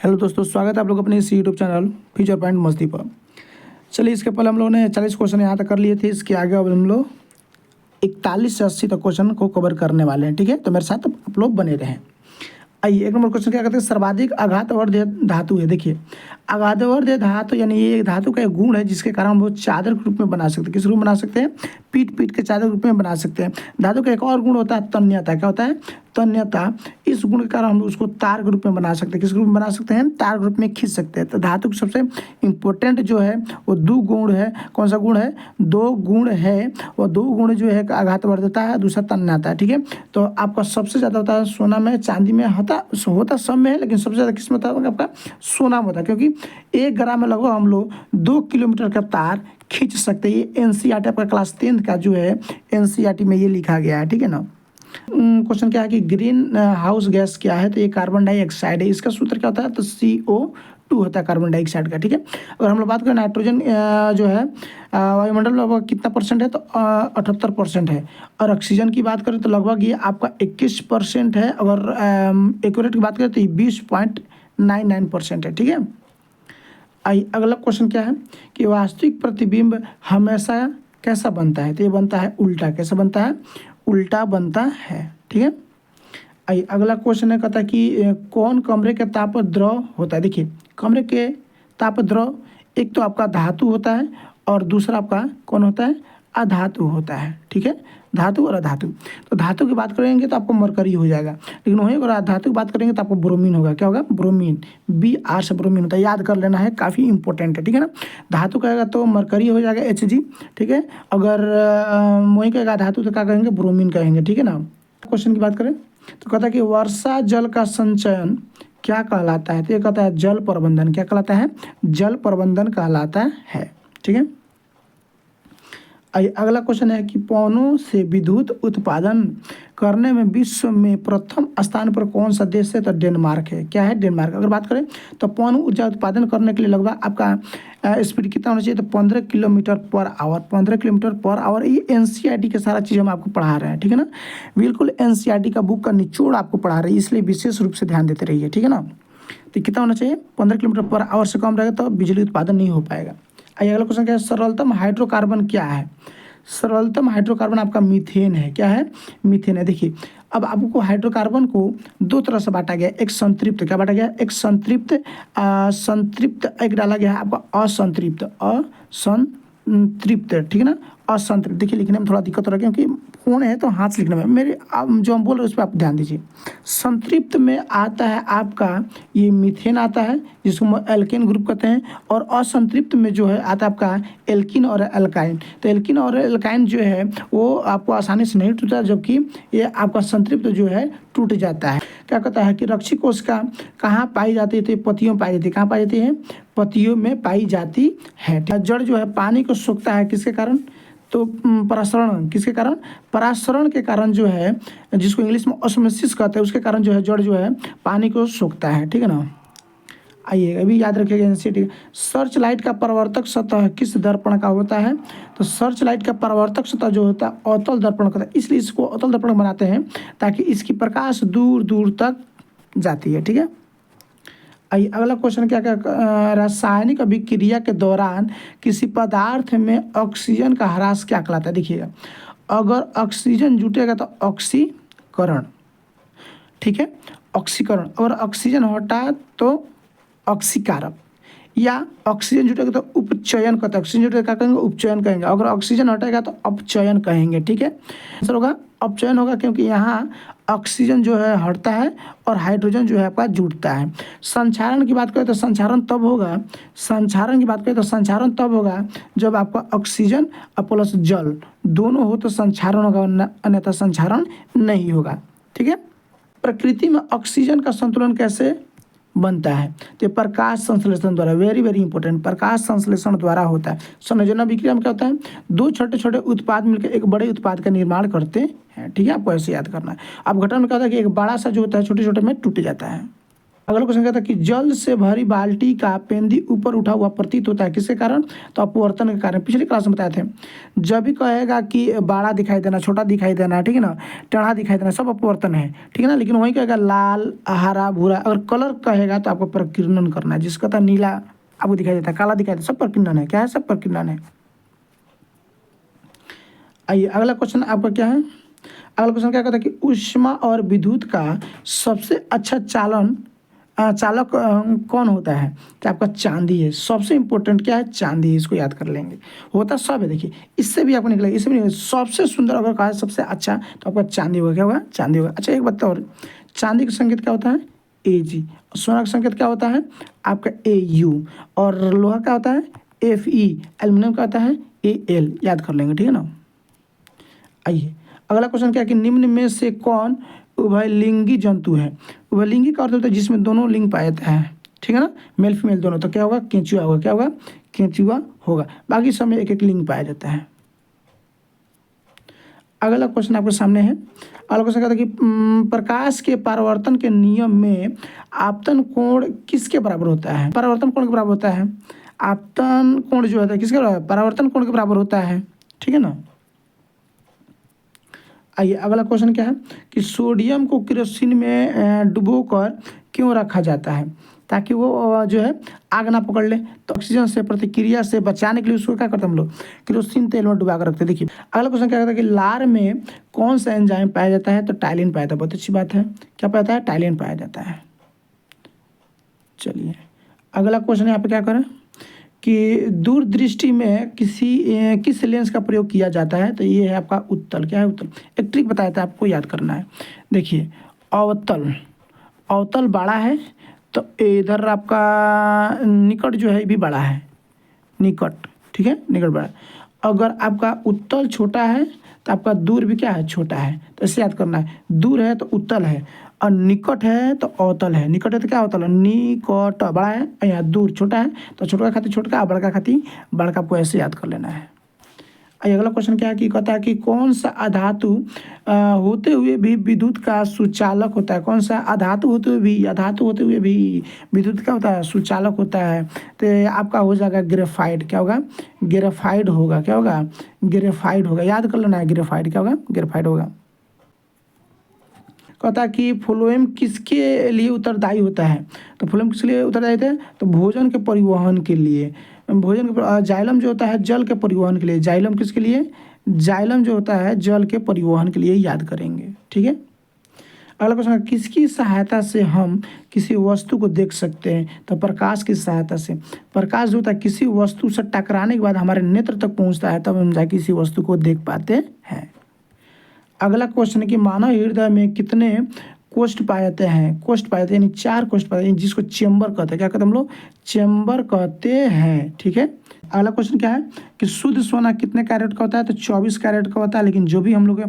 Hello दोस्तों, स्वागत है आप लोग अपने इस यूट्यूब चैनल फ्यूचर पॉइंट मस्ती पर। चलिए, इसके पहले हम लोगों ने 40 क्वेश्चन यहाँ तक कर लिए थे। इसके आगे अब हम लोग 41 से 80 तक क्वेश्चन को कवर करने वाले हैं। ठीक है, तो मेरे साथ आप लोग बने रहें। आइए, एक नंबर क्वेश्चन क्या कहते हैं, सर्वाधिक आघातवर्धक धातु है। देखिए, आघातवर्धक धातु यानी ये एक धातु का एक गुण है जिसके कारण हम लोग चादर के रूप में बना सकते हैं। किस रूप में बना सकते हैं? पीट पीट के चादर के रूप में बना सकते हैं। धातु का एक और गुण होता है तन्यता। क्या होता है? तन्यता। इस गुण के कारण हम लोग उसको तार के रूप में बना सकते हैं। किस रूप में बना सकते हैं? तार के रूप में खींच सकते हैं। तो धातु का सबसे इंपॉर्टेंट जो है वो दो गुण है। कौन सा गुण है? दो गुण है। वो दो गुण जो है आघातवर्धकता है, दूसरा तन्यता है। ठीक है, तो आपका सबसे ज़्यादा होता है सोना में, चांदी में होता सब में है, लेकिन सबसे ज़्यादा किस में होता है? आपका सोना में होता है, क्योंकि 1 ग्राम में लगभग हम लोग 2 किलोमीटर का तार खींच सकते हैं। ये एनसीईआरटी आपका क्लास 10th का जो है एनसीईआरटी में ये लिखा गया है। ठीक है ना। क्वेश्चन क्या है कि ग्रीन हाउस गैस क्या है? तो ये कार्बन डाइऑक्साइड है। इसका सूत्र क्या होता है? तो CO2 होता है कार्बन डाइऑक्साइड का। ठीक है, अगर हम लोग बात करें नाइट्रोजन जो है वायुमंडल में लगभग कितना परसेंट है? तो 78% है। और ऑक्सीजन की बात करें तो लगभग ये आपका 21% है। अगर एक्यूरेट की बात करें तो ये 20.99% है। ठीक है, आइए अगला क्वेश्चन क्या है कि वास्तविक प्रतिबिंब हमेशा कैसा बनता है? तो ये बनता है उल्टा। कैसा बनता है? उल्टा बनता है। ठीक है, आइए अगला क्वेश्चन है, कहता है कि कौन कमरे के ताप पर द्रव होता है? देखिए, कमरे के ताप पर द्रव एक तो आपका धातु होता है और दूसरा आपका कौन होता है? अधातु होता है। ठीक है, धातु और अधातु। तो धातु की बात करेंगे तो आपको मरकरी हो जाएगा, लेकिन वहीं अगर धातु की बात करेंगे तो आपको ब्रोमीन होगा। क्या होगा? ब्रोमीन। Br से ब्रोमीन होता है, याद कर लेना है, काफ़ी इंपॉर्टेंट है। ठीक है ना। धातु कहेगा तो मरकरी हो जाएगा Hg। ठीक है, अगर वहीं कहेगा धातु तो क्या कहेंगे? ब्रोमीन कहेंगे। ठीक है ना। क्वेश्चन की बात करें तो कहता है कि वर्षा जल का संचयन क्या कहलाता है? तो ये कहता है जल प्रबंधन। क्या कहलाता है? जल प्रबंधन कहलाता है। ठीक है, अगला क्वेश्चन है कि पवनों से विद्युत उत्पादन करने में विश्व में प्रथम स्थान पर कौन सा देश है? तो डेनमार्क है। क्या है? डेनमार्क। अगर बात करें तो पवन ऊर्जा उत्पादन करने के लिए लगभग आपका स्पीड कितना होना चाहिए? तो 15 kilometre per hour. 15 kilometre per hour. ये एनसीईआरटी के सारा चीज़ हम आपको पढ़ा रहे हैं। ठीक है ना, बिल्कुल एनसीईआरटी का बुक का निचोड़ आपको पढ़ा रहे हैं, इसलिए विशेष रूप से ध्यान देते रहिए। ठीक है ना। तो कितना होना चाहिए? 15 किलोमीटर पर आवर से कम रहेगा तो बिजली उत्पादन नहीं हो पाएगा। आइए अगला क्वेश्चन क्या है, सरलतम हाइड्रोकार्बन क्या है? सरलतम हाइड्रोकार्बन आपका मीथेन है। क्या है? मीथेन है। देखिए, अब आपको हाइड्रोकार्बन को दो तरह से बांटा गया। एक संतृप्त, क्या बांटा गया? एक संतृप्त, संतृप्त एक डाला गया है आपका असंतृप्त। असंतृप्त, ठीक है ना, असंतृप्त। देखिए, लिखने में थोड़ा दिक्कत हो रहा है क्योंकि फोन है तो हाथ से लिखने में मेरे जो हम बोल रहे हैं उस पर आप ध्यान दीजिए। संतृप्त में आता है आपका ये मीथेन आता है, जिसको हम एल्केन ग्रुप कहते हैं। और असंतृप्त में जो है आता है आपका एल्किन और एल्काइन। तो एल्किन और एल्काइन जो है वो आपको आसानी से नहीं टूटता, जबकि ये आपका संतृप्त जो है टूट जाता है। क्या कहता है कि रक्षी कोशिका कहाँ पाई जाती है? तो पत्तियों में पाई जाती है। कहाँ पाई जाती है? पत्तियों में पाई जाती है। जड़ जो है पानी को सोखता है, किसके कारण? तो परासरण। किसके कारण? परासरण के कारण जो है, जिसको इंग्लिश में ऑस्मोसिस कहते हैं, उसके कारण जो है जड़ जो है पानी को सोखता है। ठीक है ना। आइए अभी याद रखिएगा एनसीईआरटी। सर्च लाइट का परावर्तक सतह किस दर्पण का होता है? तो सर्च लाइट का परावर्तक सतह जो होता है अवतल दर्पण का होता है, इसलिए इसको अवतल दर्पण बनाते हैं ताकि इसकी प्रकाश दूर दूर तक जाती है। ठीक है, आइए अगला क्वेश्चन क्या क्या, रासायनिक अभिक्रिया के दौरान किसी पदार्थ में ऑक्सीजन का ह्रास क्या कहलाता है? देखिएगा, अगर ऑक्सीजन जुटेगा तो ऑक्सीकरण। ठीक है, ऑक्सीकरण। और ऑक्सीजन हटा तो ऑक्सीकारक, या ऑक्सीजन जुटेगा तो उपचयन कहते हैं। ऑक्सीजन जुटेगा क्या कहेंगे? उपचयन कहेंगे। अगर ऑक्सीजन हटेगा तो अपचयन कहेंगे। ठीक है, आंसर होगा अपचयन होगा, क्योंकि यहाँ ऑक्सीजन जो है हटता है और हाइड्रोजन जो है आपका जुड़ता है। संक्षारण की बात करें तो संक्षारण तब होगा, संक्षारण की बात करें तो संक्षारण तब होगा जब आपका ऑक्सीजन और प्लस जल दोनों हो तो संक्षारण होगा, अन्यथा संक्षारण नहीं होगा। ठीक है, प्रकृति में ऑक्सीजन का संतुलन कैसे बनता है? तो प्रकाश संश्लेषण द्वारा। वेरी वेरी इंपॉर्टेंट, प्रकाश संश्लेषण द्वारा होता है। संयोजन अभिक्रिया में क्या होता है? दो छोटे छोटे उत्पाद मिलकर एक बड़े उत्पाद का निर्माण करते हैं। ठीक है, आपको ऐसे याद करना है। अब घटन में क्या होता है कि एक बड़ा सा जो होता है छोटे छोटे में टूट जाता है। अगला क्वेश्चन कहता है कि जल से भरी बाल्टी का पेंदी ऊपर उठा हुआ प्रतीत होता है किसके कारण? तो अपवर्तन के कारण। पिछले क्लास में बताए थे। जब भी कहेगा कि बड़ा दिखाई देना, छोटा दिखाई देना, ठीक है ना, टेढ़ा दिखाई देना, सब अपवर्तन है, ठीक है ना। लेकिन वही कहेगा लाल, हरा, भूरा, अगर कलर कहेगा तो आपको प्रकीर्णन करना है। जिसका था नीला आपको दिखाई देता है, काला दिखाई देता है, सब प्रकीर्णन है। क्या है? सब प्रकीर्णन है। आइए अगला क्वेश्चन आपका क्या है? अगला क्वेश्चन क्या कहता है कि ऊष्मा और विद्युत का सबसे अच्छा चालक कौन होता है? कि आपका चांदी है। सबसे इंपॉर्टेंट क्या है? चांदी है। इसको याद कर लेंगे। होता सब है, देखिए इससे भी आपको निकलेगा, इससे भी निकलेगा। सबसे सुंदर अगर कहा सबसे अच्छा तो आपका चांदी होगा। क्या होगा? चांदी होगा। अच्छा एक बात और, चांदी का संकेत क्या होता है? Ag। सोना का संकेत क्या होता है? आपका Au। और लोहा का होता है Fe। एल्यूमिनियम का होता है Al। याद कर लेंगे, ठीक है ना। आइए अगला क्वेश्चन क्या है कि निम्न में से कौन उभयलिंगी जंतु है? उभयलिंगी का अर्थ होता है जिसमें दोनों लिंग पाए जाते हैं, ठीक है ना, मेल फीमेल दोनों। तो क्या होगा? केंचुआ होगा। क्या होगा? केंचुआ होगा। बाकी सब में एक एक लिंग पाया जाता है। अगला क्वेश्चन आपके सामने है। अगला क्वेश्चन कहता है कि प्रकाश के परावर्तन के नियम में आपतन कोण किसके बराबर होता है? परावर्तन कोण के बराबर होता है। आपतन कोण जो होता है किसके बराबर? परावर्तन कोण के बराबर होता है, ठीक है ना। आइए अगला क्वेश्चन क्या है कि सोडियम को केरोसिन में डुबोकर क्यों रखा जाता है? ताकि वो जो है आग ना पकड़ ले। तो ऑक्सीजन से प्रतिक्रिया से बचाने के लिए उसको क्या करते हैं हम लोग? केरोसिन तेल में डुबा कर रखते हैं। देखिए अगला क्वेश्चन क्या कहता है कि लार में कौन सा एंजाइम पाया जाता है? तो टाइलिन पाया जाता है। बहुत अच्छी बात है। क्या पाया जाता है? टाइलिन पाया जाता है। चलिए अगला क्वेश्चन यहाँ पे क्या करें कि दूरदृष्टि में किस लेंस का प्रयोग किया जाता है? तो ये है आपका उत्तल। क्या है? उत्तल। एक ट्रिक बताया था आपको, याद करना है। देखिए अवतल, अवतल बड़ा है तो इधर आपका निकट जो है ये भी बड़ा है, निकट, ठीक है, निकट बड़ा। अगर आपका उत्तल छोटा है तो आपका दूर भी क्या है? छोटा है। तो इसे याद करना है। दूर है तो उत्तल है, और निकट है तो अवतल है। निकट है तो क्या अवतल है? निकट बड़ा है, और यहाँ दूर छोटा है तो छोटा का खातिर छोटका, बड़का खातिर बड़का। आपको ऐसे याद कर लेना है। अगला क्वेश्चन क्या है कि कहता है कि कौन सा अधातु होते हुए भी विद्युत का सुचालक होता है? कौन सा अधातु होते हुए भी, अधातु होते हुए भी विद्युत का होता है? सुचालक होता है। तो आपका हो जाएगा ग्रेफाइट। क्या होगा? ग्रेफाइट होगा। क्या होगा? ग्रेफाइट होगा। याद कर लेना है, ग्रेफाइट। क्या होगा? ग्रेफाइट होगा। कहता है कि फ्लोएम किसके लिए उत्तरदायी होता है? तो फ्लोएम किसके लिए उत्तरदायी होता है? तो भोजन के परिवहन के लिए। भोजन के जाइलम जो होता है जल के परिवहन के लिए। जाइलम किसके लिए? जाइलम जो होता है जल के परिवहन के लिए। याद करेंगे, ठीक है। अगला क्वेश्चन, किसकी सहायता से हम किसी वस्तु को देख सकते हैं? तो प्रकाश की सहायता से। प्रकाश जो होता है किसी वस्तु से टकराने के बाद हमारे नेत्र तक पहुंचता है, तब हम जाके किसी वस्तु को देख पाते हैं। अगला क्वेश्चन है कि मानव हृदय में कितने कोष्ठ पाए जाते हैं? कोष्ठ पाए जाते हैं, यानी 4 कोष्ठ पाए जाते हैं, जिसको चेम्बर कहते हैं। क्या कहते हैं हम लोग? चेम्बर कहते हैं, ठीक है। अगला क्वेश्चन क्या है कि शुद्ध सोना कितने कैरेट का होता है? तो 24 कैरेट का होता है। लेकिन जो भी हम लोग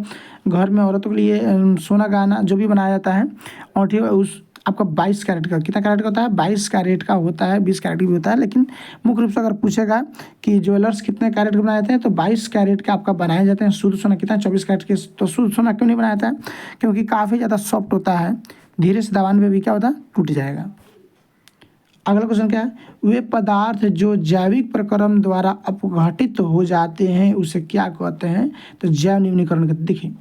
घर में औरतों के लिए सोना गहना जो भी बनाया जाता है और ठीक है, उस आपका 22 कैरेट का। कितना कैरेट का होता है? 22 कैरेट का होता है। 20 कैरेट भी होता है, लेकिन मुख्य रूप से अगर पूछेगा कि ज्वेलर्स कितने कैरेट के बनाए जाते हैं तो 22 कैरेट का आपका बनाए जाते हैं। शुद्ध सोना कितना? 24 कैरेट के। तो शुद्ध सोना क्यों नहीं बनाया जाता है? क्योंकि काफ़ी ज़्यादा सॉफ्ट होता है, धीरे से दबाने पे भी क्या होता है? टूट जाएगा। अगला क्वेश्चन क्या है? वे पदार्थ जो जैविक प्रक्रम द्वारा अपघटित हो जाते हैं उसे क्या कहते हैं? तो जैव न्यूनीकरण कहते हैं। देखिए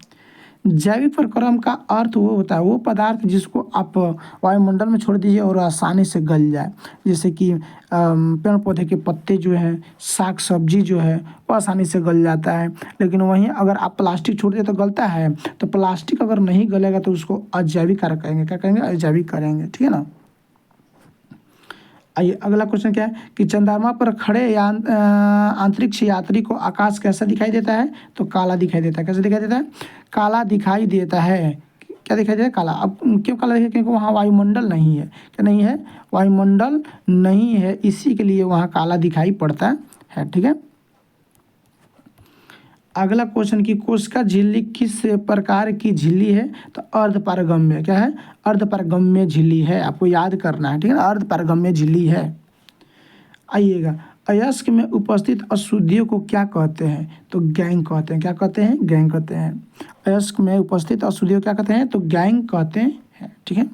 जैविक प्रक्रम का अर्थ वो होता है वो पदार्थ जिसको आप वायुमंडल में छोड़ दीजिए और आसानी से गल जाए। जैसे कि पेड़ पौधे के पत्ते जो हैं, साग सब्जी जो है वो आसानी से गल जाता है। लेकिन वहीं अगर आप प्लास्टिक छोड़ दें तो गलता है। तो प्लास्टिक अगर नहीं गलेगा तो उसको अजैविक कारक कहेंगे। क्या कहेंगे? अजैविक करेंगे, ठीक है ना। आइए अगला क्वेश्चन क्या है कि चंद्रमा पर खड़े अंतरिक्ष यात्री को आकाश कैसा दिखाई देता है? तो काला दिखाई देता है। कैसे दिखाई देता है? काला दिखाई देता है। क्या दिखाई देता है? काला। अब क्यों काला दिखाई? क्योंकि वहाँ वायुमंडल नहीं है। क्या नहीं है? वायुमंडल नहीं है, इसी के लिए वहाँ काला दिखाई पड़ता है, ठीक है। अगला क्वेश्चन की कोशिका झिल्ली किस प्रकार की झिल्ली है? तो अर्धपारगम्य। क्या है? अर्धपारगम्य झिल्ली है। आपको याद करना है, ठीक है ना। अर्धपारगम्य झिल्ली है। आइएगा अयस्क में उपस्थित अशुद्धियों को क्या कहते हैं? तो गैंग कहते हैं। क्या कहते हैं? गैंग कहते हैं। अयस्क में उपस्थित अशुद्धियों क्या कहते हैं? तो गैंग कहते हैं, ठीक है।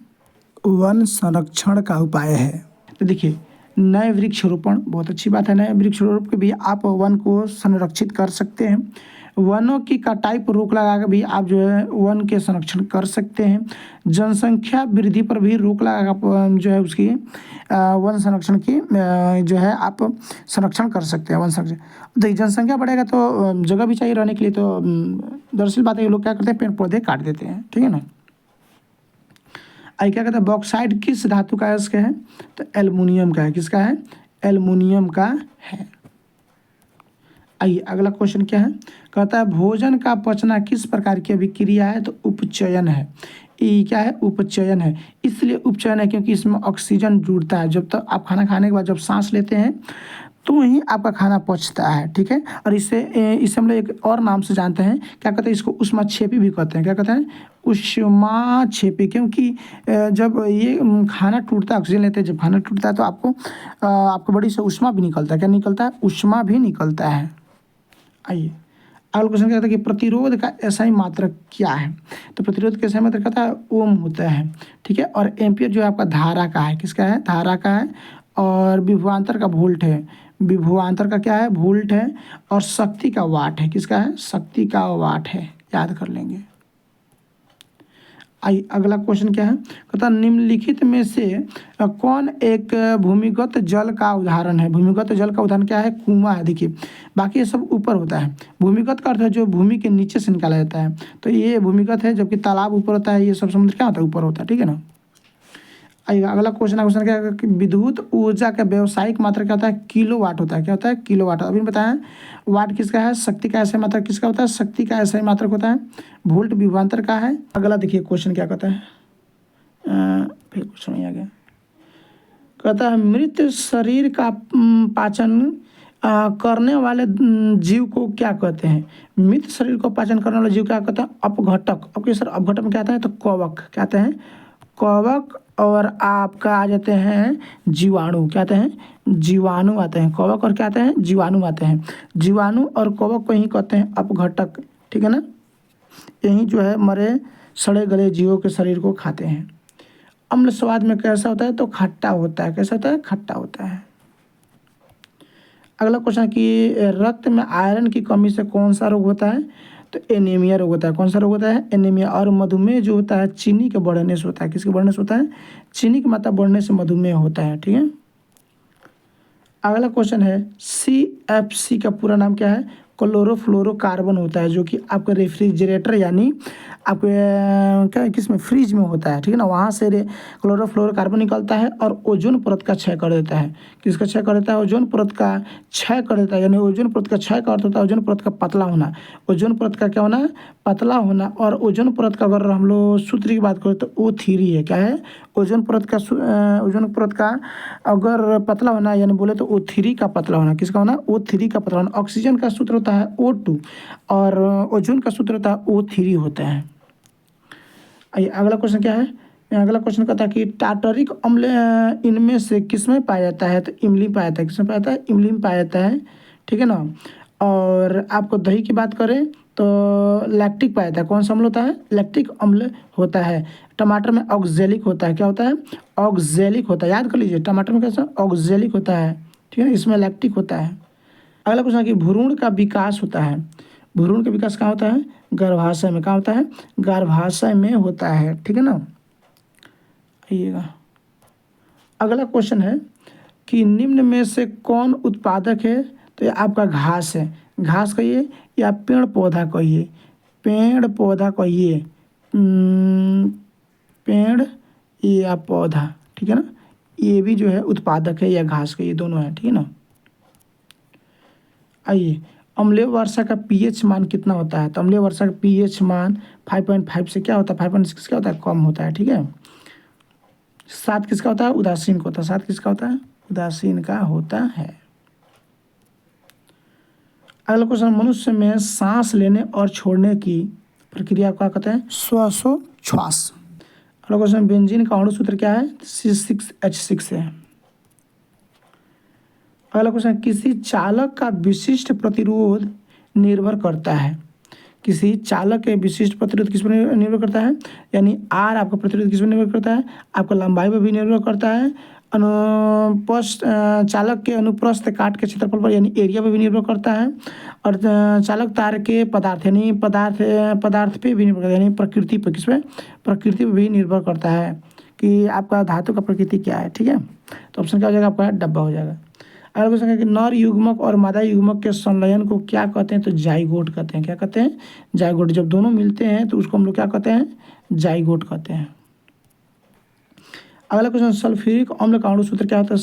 वन संरक्षण का उपाय है? तो देखिए, नए वृक्षारोपण बहुत अच्छी बात है। नए वृक्षारोपण के भी आप वन को संरक्षित कर सकते हैं। वनों की कटाई पर रोक लगा के भी आप जो है वन के संरक्षण कर सकते हैं। जनसंख्या वृद्धि पर भी रोक लगा के आप जो है उसकी वन संरक्षण की जो है आप संरक्षण कर सकते हैं। वन संरक्षण देखिए, जनसंख्या बढ़ेगा तो जगह भी चाहिए रहने के लिए, तो दरअसल बात है ये लोग क्या करते हैं, पेड़ पौधे काट देते हैं, ठीक है ना। आई क्या कहते हैं, बॉक्साइड किस धातु का अयस्क है? तो एल्युमिनियम का है। किसका है? एल्युमिनियम का है। आइए अगला क्वेश्चन क्या है, कहता है भोजन का पचना किस प्रकार की अभिक्रिया है? तो उपचयन है। ये क्या है? उपचयन है। इसलिए उपचयन है क्योंकि इसमें ऑक्सीजन जुड़ता है। जब तक आप खाना खाने के बाद जब सांस लेते हैं तो ही आपका खाना पचता है, ठीक है। और इसे हम लोग एक और नाम से जानते हैं, क्या कहते हैं इसको? ऊष्माक्षेपी भी कहते हैं। क्या कहते हैं? ऊष्माक्षेपी। क्योंकि जब ये खाना टूटता है, ऑक्सीजन लेते हैं, जब खाना टूटता है तो आपको बॉडी से ऊष्मा भी निकलता है। क्या निकलता है? ऊष्मा भी निकलता है। आइए अगला क्वेश्चन कहता है कि प्रतिरोध का एसआई मात्रक क्या है? तो प्रतिरोध का एसआई मात्रक कहता है ओम होता है, ठीक है। और एम्पियर जो है आपका धारा का है। किसका है? धारा का है। और विभवांतर का वोल्ट है। विभवांतर का क्या है? वोल्ट है। और शक्ति का वाट है। किसका है? शक्ति का वाट है। याद कर लेंगे। आइए अगला क्वेश्चन क्या है, कहता निम्नलिखित में से कौन एक भूमिगत जल का उदाहरण है? भूमिगत जल का उदाहरण क्या है? कुआं है। देखिए, बाकी ये सब ऊपर होता है। भूमिगत का अर्थ है जो भूमि के नीचे से निकाला जाता है, तो ये भूमिगत है। जबकि तालाब ऊपर होता है, ये सब समुद्र क्या होता है? ऊपर होता है, ठीक है ना। आइएगा अगला क्वेश्चन क्या है कि विद्युत ऊर्जा का व्यावसायिक मात्रा क्या होता है? किलोवाट होता है। क्या होता है? किलोवाट। अभी बताया वाट किसका है? शक्ति का एसआई मात्रक किसका होता है? शक्ति का एसआई मात्रक होता है। वोल्ट विभवांतर का है। अगला देखिए क्वेश्चन क्या कहता है, फिर क्वेश्चन में आ गया, कहता है मृत शरीर का पाचन करने वाले जीव को क्या कहते हैं? मृत शरीर को पाचन करने वाले जीव क्या कहते हैं? अपघटक। अब सर अपघटक में क्या आता है? तो कवक। क्या आते हैं? कवक। और आपका आ जाते हैं जीवाणु। क्या आते हैं? जीवाणु आते हैं। कवक और क्या आते हैं? जीवाणु आते हैं। जीवाणु और कवक को ही कहते हैं अपघटक, ठीक है ना। यही जो है मरे सड़े गले जीवों के शरीर को खाते हैं। अम्ल स्वाद में कैसा होता है? तो खट्टा होता है। कैसा होता है? खट्टा होता है। अगला क्वेश्चन कि रक्त में आयरन की कमी से कौन सा रोग होता है? तो एनीमिया रोग होता है। कौन सा रोग होता है? एनीमिया। और मधुमेह जो होता है चीनी के बढ़ने से होता है। किसके बढ़ने से होता है? चीनी की मात्रा बढ़ने से मधुमेह होता है, ठीक है। अगला क्वेश्चन है CFC का पूरा नाम क्या है? क्लोरोफ्लोरोकार्बन होता है, जो कि आपका रेफ्रिजरेटर यानी आपके क्या किस में? फ्रिज में होता है, ठीक है ना। वहाँ से क्लोरोफ्लोरोकार्बन निकलता है और ओजोन परत का क्षय कर देता है। किसका क्षय कर देता है? ओजोन परत का क्षय कर देता है। यानी ओजोन परत का क्षय का अर्थ होता है ओजोन परत का पतला होना। ओजोन परत का क्या होना? पतला होना। और ओजोन परत का अगर हम लोग सूत्र की बात करें तो O3 है। क्या है? ओजोन परत का अगर पतला होना यानी बोले तो O3 का पतला होना। किसका होना? O3 का पतला होना। ऑक्सीजन का सूत्र होता है O2 और ओजोन का सूत्र होता है O3 होता है। आइए अगला क्वेश्चन क्या है, अगला क्वेश्चन कहता है कि टार्टरिक अम्ल इनमें से किसमें पाया जाता है? तो इमली में पाया जाता है। किसमें पाया जाता है? इमली में पाया जाता है, ठीक है ना। और आपको दही की बात करें तो लैक्टिक पाया जाता है। कौन सा अम्ल होता है? लैक्टिक अम्ल होता है। टमाटर में ऑक्जेलिक होता है। क्या होता है? ऑक्जेलिक होता है। याद कर लीजिए, टमाटर में कैसा? ऑक्जेलिक होता है, ठीक है। इसमें लैक्टिक होता है। अगला क्वेश्चन है कि भ्रूण का विकास होता है। भ्रूण का विकास कहाँ होता है? गर्भाशय में। कहाँ होता है? गर्भाशय में होता है, ठीक है ना। आइएगा अगला क्वेश्चन है कि निम्न में से कौन उत्पादक है? तो ये आपका घास है। घास कहिए या पेड़ पौधा कहिए। पेड़ पौधा कहिए, पेड़ या पौधा, ठीक है ना। ये भी जो है उत्पादक है या घास का, ये दोनों है, ठीक है ना। आइए अम्लीय वर्षा का पीएच मान कितना होता है? तो अम्लीय वर्षा का पीएच मान 5.5 से क्या होता है? 5.6 क्या होता है? कम होता है, ठीक है। 7 किसका होता है? उदासीन का होता है। 7 किसका होता है? उदासीन का होता है। अगला क्वेश्चन, मनुष्य में सांस लेने और छोड़ने की प्रक्रिया को कहते हैं? श्वासोच्छ्वास। अगला क्वेश्चन, बेंजीन का अणु सूत्र क्या है? C6H6 है। अगला क्वेश्चन, किसी चालक का विशिष्ट प्रतिरोध निर्भर करता है? किसी चालक के विशिष्ट प्रतिरोध किस पर निर्भर करता है, यानी आर आपका प्रतिरोध किस पर निर्भर करता है, आपका लंबाई पर भी निर्भर करता है, अनुप्रस्थ चालक के अनुप्रस्थ काट के क्षेत्रफल पर यानी एरिया पर भी निर्भर करता है, और चालक तार के पदार्थ यानी पदार्थ पे भी निर्भर करता है, यानी प्रकृति पर किस पे, प्रकृति पर भी निर्भर करता है कि आपका धातु का प्रकृति क्या है। ठीक है, तो ऑप्शन क्या हो जाएगा आपका डब्बा हो जाएगा। अगला क्वेश्चन है कि नर युग्मक और मादा युग्मक के संलयन को क्या कहते हैं, तो जाइगोट कहते हैं। क्या कहते हैं, जाइगोट। जब दोनों मिलते हैं तो उसको हम लोग क्या कहते हैं, जाइगोट कहते हैं। अगला क्वेश्चन, सल्फ्यूरिक अम्ल का अणु सूत्र क्या होता है,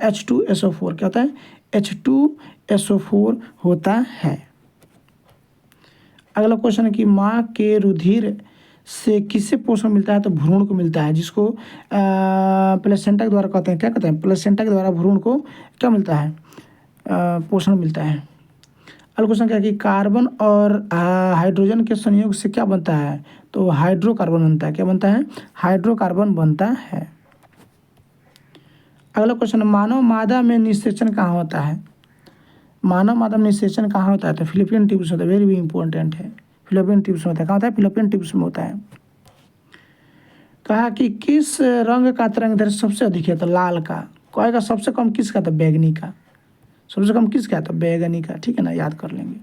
H2SO4। क्या होता है, H2SO4 होता है। अगला क्वेश्चन है कि माँ के रुधिर से किससे पोषण मिलता है, तो भ्रूण को मिलता है, जिसको प्लेसेंटा के द्वारा कहते हैं। क्या कहते हैं, प्लेसेंटा के द्वारा भ्रूण को क्या मिलता है, पोषण मिलता है। अगला क्वेश्चन क्या है कि कार्बन और हाइड्रोजन के संयोग से क्या बनता है, तो हाइड्रोकार्बन बनता है। क्या बनता है, हाइड्रोकार्बन बनता है। अगला क्वेश्चन, मानव मादा में निषेचन कहाँ होता है, मानव मादा में निषेचन कहाँ होता है, तो फिलिपियन ट्यूब्स होता है। वेरी इंपॉर्टेंट है, फिलिपियन ट्यूब्स में होता है। कहाँ होता है, फिलिपियन ट्यूब्स में होता है। कहा कि किस रंग का तरंग सबसे अधिक है, तो लाल का। कहेगा सबसे कम किसका, तो बैगनी का। सबसे कम किसका, तो बैगनी का। ठीक है ना, याद कर लेंगे।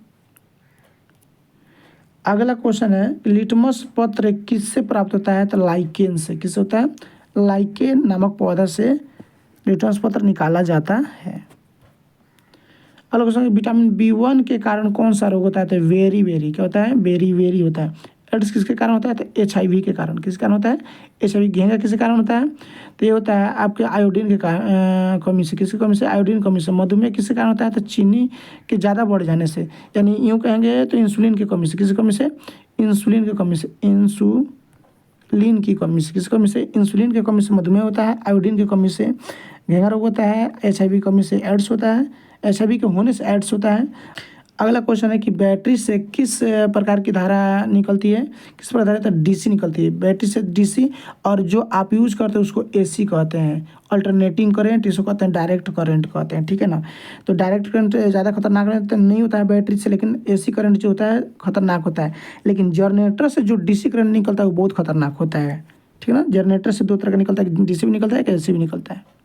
अगला क्वेश्चन है, लिटमस पत्र किससे प्राप्त होता है, तो लाइकेन से। किससे होता है, लाइकेन नामक पौधा से लिटमस पत्र निकाला जाता है। अगला क्वेश्चन, विटामिन B1 के कारण कौन सा रोग होता है, तो वेरी वेरी। क्या होता है, वेरी वेरी होता है। एड्स किसके कारण होता है, तो HIV के कारण। किसके कारण होता है, HIV। घेंगा किसके कारण होता है, तो ये होता है आपके आयोडीन के कमी से। किसकी कमी से, आयोडीन कमी से। मधुमेह किसके कारण होता है, तो चीनी के ज़्यादा बढ़ जाने से, यानी यूँ कहेंगे तो इंसुलिन की कमी से। किसकी कमी से, इंसुलिन की कमी से। इंसुलिन की कमी से, किसकी कमी से, इंसुलिन की कमी से मधुमेह होता है। आयोडीन की कमी से घेंगा रोग होता है। HIV कमी से एड्स होता है। HIV के होने से एड्स होता है। अगला क्वेश्चन है कि बैटरी से किस प्रकार की धारा निकलती है, किस प्रकार धारा, तो DC निकलती है। बैटरी से DC, और जो आप यूज करते हैं उसको AC कहते हैं। अल्टरनेटिंग करंट इसको कहते हैं, डायरेक्ट करंट कहते हैं। ठीक है ना, तो डायरेक्ट करंट ज़्यादा खतरनाक नहीं होता है बैटरी से, लेकिन AC करंट जो होता है खतरनाक होता है। लेकिन जनरेटर से जो DC करंट निकलता है वो बहुत खतरनाक होता है। ठीक है ना, जनरेटर से दो तरह का निकलता है, DC भी निकलता है, AC भी निकलता है।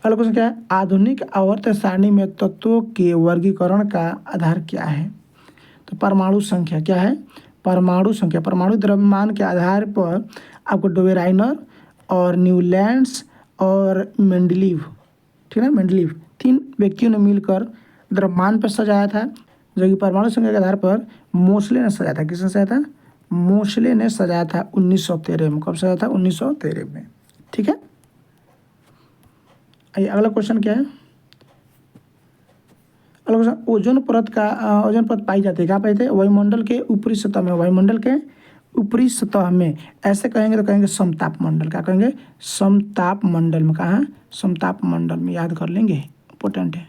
अगला क्वेश्चन क्या है, आधुनिक आवर्त सारणी में तत्वों के वर्गीकरण का आधार क्या है, तो परमाणु संख्या। क्या है, परमाणु संख्या। परमाणु द्रव्यमान के आधार पर आपको डोबेराइनर और न्यूलैंड्स और मेंडलीव, ठीक है ना, मेंडलीव 3 व्यक्तियों ने मिलकर द्रव्यमान पर सजाया था, जो कि परमाणु संख्या के आधार पर मोसले ने सजाया था। किसने सजाया था, मोसले ने सजाया था 1913 में। कब सजाया था, 1913 में। ठीक है, आइए अगला क्वेश्चन क्या है। अगला क्वेश्चन, ओजोन परत पाई जाती है। कहाँ पाई जाती है, वायुमंडल के ऊपरी सतह में। वायुमंडल के ऊपरी सतह में। ऐसे कहेंगे तो कहेंगे समताप मंडल। क्या कहेंगे, समताप मंडल में। कहाँ, समताप मंडल में, याद कर लेंगे, इंपॉर्टेंट है।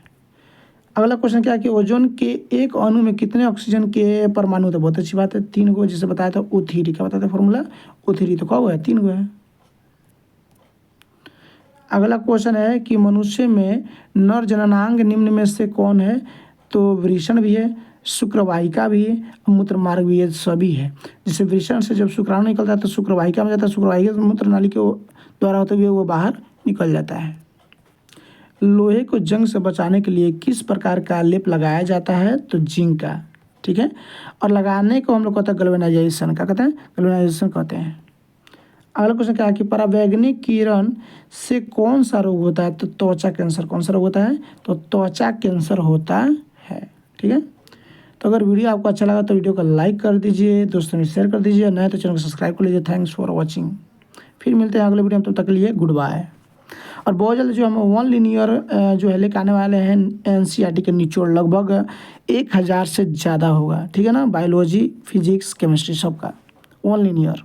अगला क्वेश्चन क्या है कि ओजोन के एक अणु में कितने ऑक्सीजन के परमाणु होते हैं। बहुत अच्छी बात है, 3 गो, जिसे बताया था O3। क्या बताया था फॉर्मूला, O3। तो कब है, 3 गो है। अगला क्वेश्चन है कि मनुष्य में नर जननांग निम्न में से कौन है, तो वृषण भी है, शुक्रवाहिका भी है, मूत्र मार्ग भी है, सभी है। जैसे वृषण से जब शुक्राणु निकलता है तो शुक्रवाहिका में जाता है, शुक्रवाहिका मूत्र नाली के द्वारा होते हुए वो बाहर निकल जाता है। लोहे को जंग से बचाने के लिए किस प्रकार का लेप लगाया जाता है, तो जिंक का। ठीक है, और लगाने को हम लोग कहते हैं गैल्वेनाइजेशन। क्या कहते हैं, गैल्वेनाइजेशन कहते हैं। अगला क्वेश्चन क्या है कि परावैंगनिक किरण से कौन सा रोग होता है, तो त्वचा कैंसर। कौन सा रोग होता है, तो त्वचा कैंसर होता है। ठीक है, तो अगर वीडियो आपको अच्छा लगा तो वीडियो को लाइक कर दीजिए, दोस्तों में शेयर कर दीजिए, नए तो चैनल को सब्सक्राइब कर लीजिए। Thanks for watching. फिर मिलते हैं अगले वीडियो में, तब तक के लिए गुड बाय। और बहुत जल्द जो हम 1 लिनियर जो है लेकर आने वाले हैं NCERT के निचोड़, लगभग 1000 से ज़्यादा होगा। ठीक है ना, बायोलॉजी, फिजिक्स, केमिस्ट्री सबका 1 लिनियर।